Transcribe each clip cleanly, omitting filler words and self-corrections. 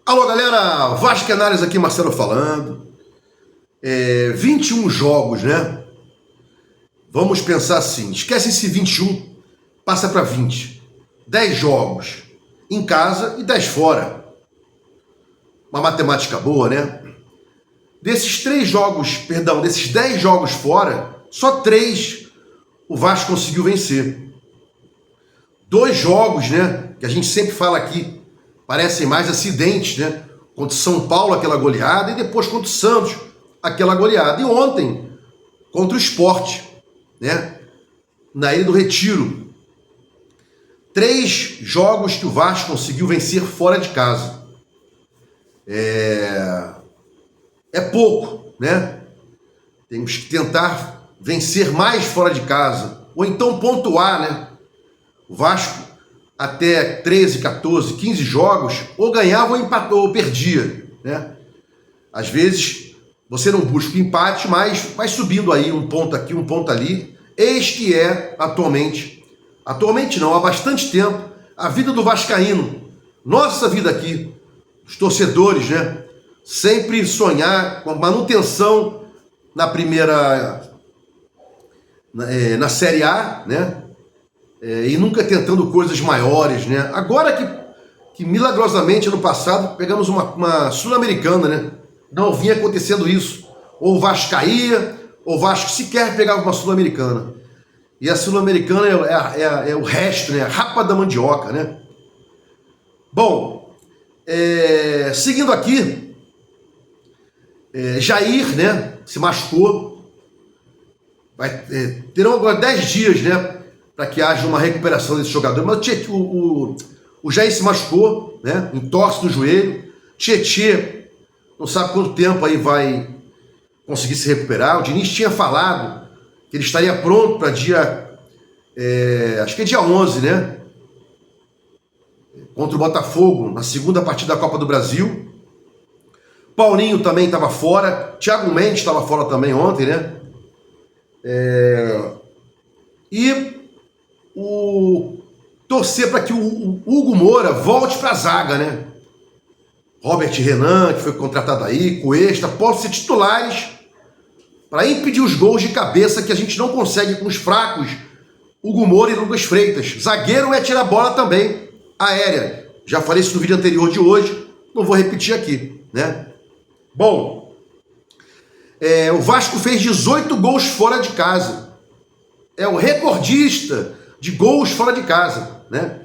Alô galera, Vascanários aqui, Marcelo falando. 21 jogos, né? Vamos pensar assim, esquece esse 21, passa para 20. 10 jogos em casa e 10 fora. Uma matemática boa, né? Desses 10 jogos fora, só 3 o Vasco conseguiu vencer. 2 jogos, né, que a gente sempre fala aqui, parecem mais acidentes, né? Contra o São Paulo, aquela goleada, e depois contra o Santos, aquela goleada. E ontem, contra o Sport, né? Na Ilha do Retiro. 3 jogos que o Vasco conseguiu vencer fora de casa. É pouco, né? Temos que tentar vencer mais fora de casa, ou então pontuar, né? O Vasco, até 13, 14, 15 jogos, ou ganhava ou empatou, ou perdia, né? Às vezes, você não busca empate, mas vai subindo aí um ponto aqui, um ponto ali. Eis que é, atualmente não, há bastante tempo, a vida do vascaíno, nossa vida aqui, os torcedores, né? Sempre sonhar com a manutenção na primeira, na Série A, né? E nunca tentando coisas maiores, né? Agora que milagrosamente, ano passado, pegamos uma Sul-Americana, né? Não vinha acontecendo isso. Ou o Vasco caía, ou o Vasco sequer pegava uma Sul-Americana. E a Sul-Americana é o resto, né? A rapa da mandioca, né? Bom, seguindo aqui, Jair, né? Se machucou. Terão agora 10 dias, né? Para que haja uma recuperação desse jogador. Mas o Jair se machucou, né? Entorse no joelho. Tietê não sabe quanto tempo aí vai conseguir se recuperar. O Diniz tinha falado que ele estaria pronto para dia... acho que é dia 11, né? Contra o Botafogo, na segunda partida da Copa do Brasil. Paulinho também estava fora. Thiago Mendes estava fora também ontem, né? Torcer para que o Hugo Moura volte para a zaga, né? Robert Renan, que foi contratado aí, Cuesta, possam ser titulares para impedir os gols de cabeça que a gente não consegue com os fracos Hugo Moura e Lucas Freitas. Zagueiro é tirar bola também, aérea. Já falei isso no vídeo anterior de hoje, não vou repetir aqui, né? Bom, o Vasco fez 18 gols fora de casa. É o recordista de gols fora de casa, né?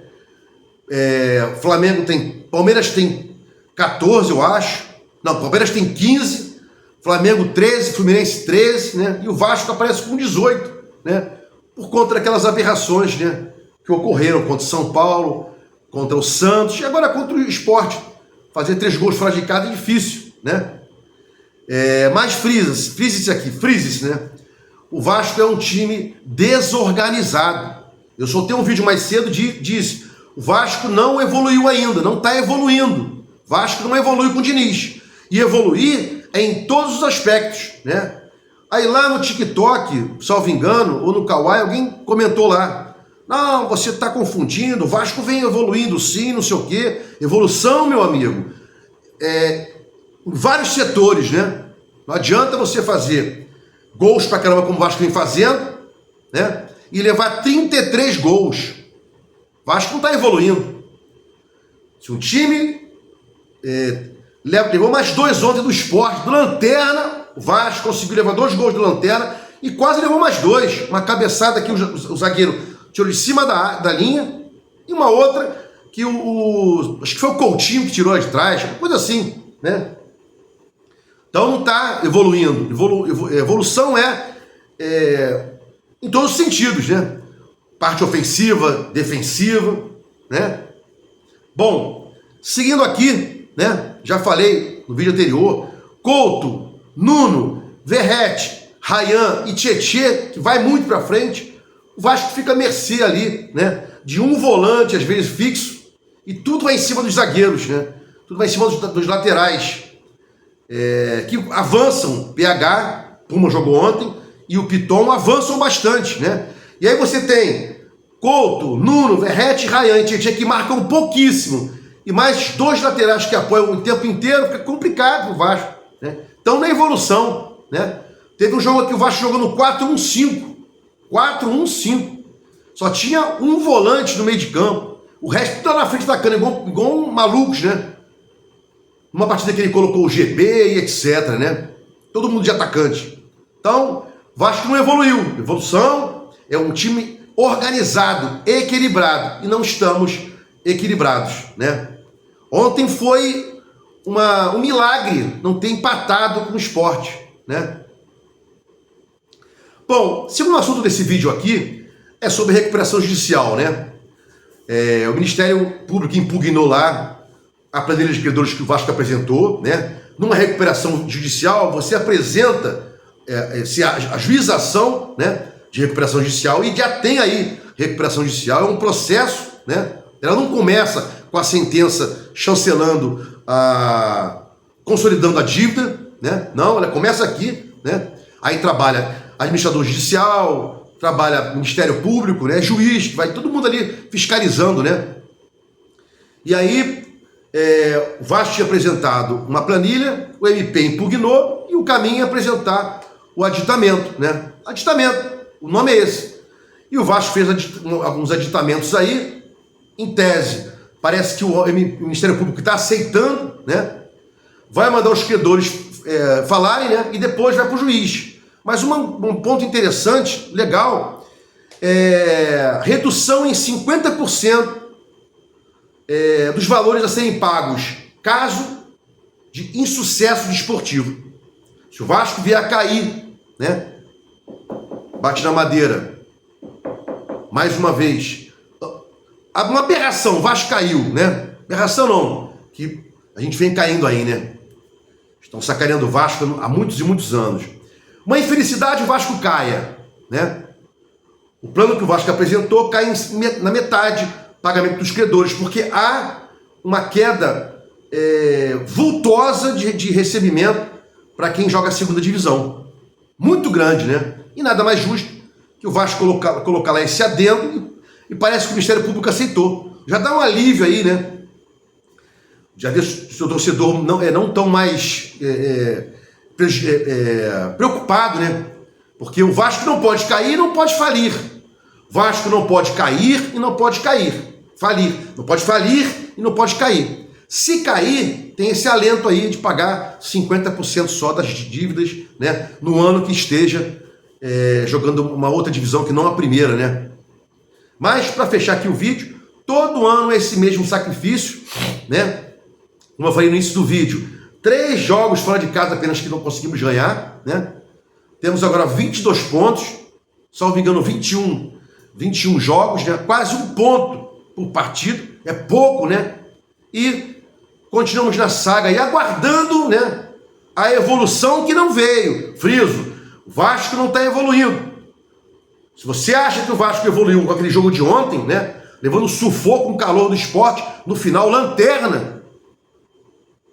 Palmeiras tem 14, eu acho. Não, Palmeiras tem 15, Flamengo 13, Fluminense 13, né? E o Vasco aparece com 18, né? Por conta daquelas aberrações, né? Que ocorreram contra o São Paulo, contra o Santos e agora contra o Sport. Fazer 3 gols fora de casa é difícil, né? Mas frise-se, né? O Vasco é um time desorganizado. Eu soltei um vídeo mais cedo disse: o Vasco não evoluiu ainda, não está evoluindo. O Vasco não evolui com o Diniz. E evoluir é em todos os aspectos, né? Aí lá no TikTok, salvo engano, ou no Kawaii, alguém comentou lá: não, você está confundindo, o Vasco vem evoluindo sim, não sei o quê. Evolução, meu amigo, em vários setores, né? Não adianta você fazer gols pra caramba como o Vasco vem fazendo, né? E levar 33 gols. O Vasco não está evoluindo. Se um time levou mais 2 ontem do Sport, do Lanterna, o Vasco conseguiu levar 2 gols do Lanterna e quase levou mais 2. Uma cabeçada que o zagueiro tirou de cima da linha e uma outra que acho que foi o Coutinho que tirou lá de trás, uma coisa assim, né? Então não está evoluindo. Evolução em todos os sentidos, né? Parte ofensiva, defensiva, né? Bom, seguindo aqui, né? Já falei no vídeo anterior, Couto, Nuno, Verratti, Ryan e Tietê, que vai muito para frente. O Vasco fica à mercê ali, né? De um volante, às vezes fixo, e tudo vai em cima dos zagueiros, né? Tudo vai em cima dos laterais. Que avançam, PH, Puma jogou ontem, e o Piton avançam bastante, né? E aí você tem Couto, Nuno, Verratti, Ryan e Tietê que marcam pouquíssimo e mais 2 laterais que apoiam o tempo inteiro, fica complicado pro Vasco, né? Então, na evolução, né? Teve um jogo aqui, o Vasco jogou no 4-1-5. 4-1-5. Só tinha um volante no meio de campo. O resto tudo na frente da cana, igual malucos, né? Numa partida que ele colocou o GB e etc, né? Todo mundo de atacante. Então, Vasco não evoluiu. Evolução é um time organizado, equilibrado. E não estamos equilibrados, né? Ontem foi um milagre não ter empatado com o Sport, né? Bom, o segundo assunto desse vídeo aqui é sobre recuperação judicial, né? O Ministério Público impugnou lá a planilha de credores que o Vasco apresentou, né? Numa recuperação judicial, você apresenta a juização, né, de recuperação judicial e já tem aí recuperação judicial, é um processo, né? Ela não começa com a sentença chancelando, consolidando a dívida, né? Não, ela começa aqui, né? Aí trabalha administrador judicial, trabalha Ministério Público, né? Juiz, que vai todo mundo ali fiscalizando, né? E aí o Vasco tinha apresentado uma planilha, o MP impugnou e o caminho é apresentar o aditamento, né? Aditamento, o nome é esse. E o Vasco fez alguns aditamentos aí, em tese. Parece que o Ministério Público está aceitando, né? Vai mandar os credores falarem, né? E depois vai para o juiz. Mas um ponto interessante, legal, redução em 50% dos valores a serem pagos, caso de insucesso desportivo. Se o Vasco vier a cair, né? Bate na madeira, mais uma vez. Uma aberração, o Vasco caiu, né? Aberração não, que a gente vem caindo aí, né? Estão sacaneando o Vasco há muitos e muitos anos. Uma infelicidade, o Vasco caia, né? O plano que o Vasco apresentou cai na metade, pagamento dos credores, porque há uma queda vultosa de recebimento para quem joga a segunda divisão. Muito grande, né? E nada mais justo que o Vasco colocar lá esse adendo e parece que o Ministério Público aceitou. Já dá um alívio aí, né? Já deixa o seu torcedor não tão mais preocupado, né? Porque o Vasco não pode cair e não pode falir. Vasco não pode cair e não pode falir. Não pode falir e não pode cair. Se cair, tem esse alento aí de pagar 50% só das dívidas, né? No ano que esteja jogando uma outra divisão que não a primeira, né? Mas, para fechar aqui o vídeo, todo ano é esse mesmo sacrifício, né? Como eu falei no início do vídeo, 3 jogos fora de casa apenas que não conseguimos ganhar, né? Temos agora 22 pontos, salvo me engano 21 jogos, né? Quase 1 ponto por partido, é pouco, né? E continuamos na saga e aguardando, né, a evolução que não veio. Friso, o Vasco não está evoluindo. Se você acha que o Vasco evoluiu com aquele jogo de ontem, né, levando sufoco com o calor do Sport, no final, lanterna,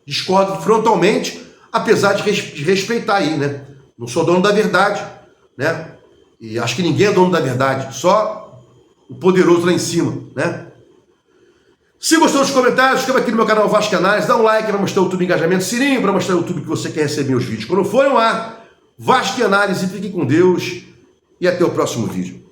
discordo frontalmente, apesar de respeitar aí, né? Não sou dono da verdade, né? E acho que ninguém é dono da verdade, só o poderoso lá em cima, né? Se gostou dos comentários, inscreva aqui no meu canal Vasco Análise, dá um like para mostrar o YouTube engajamento, sininho para mostrar o YouTube que você quer receber os vídeos quando forem lá. Vasco Análise, fique com Deus e até o próximo vídeo.